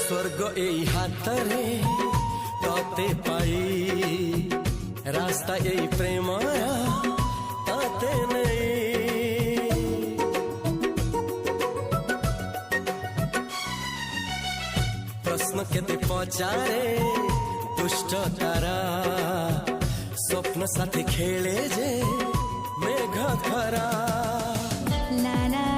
स्वर्ग এই হাতরে ততে পাই রাস্তা এই প্রেম তাতে নেই প্রশ্ন কেতে পচারে দুষ্ট তারা স্বপ্ন সাথে খেলে যে মেঘ খরা লা লা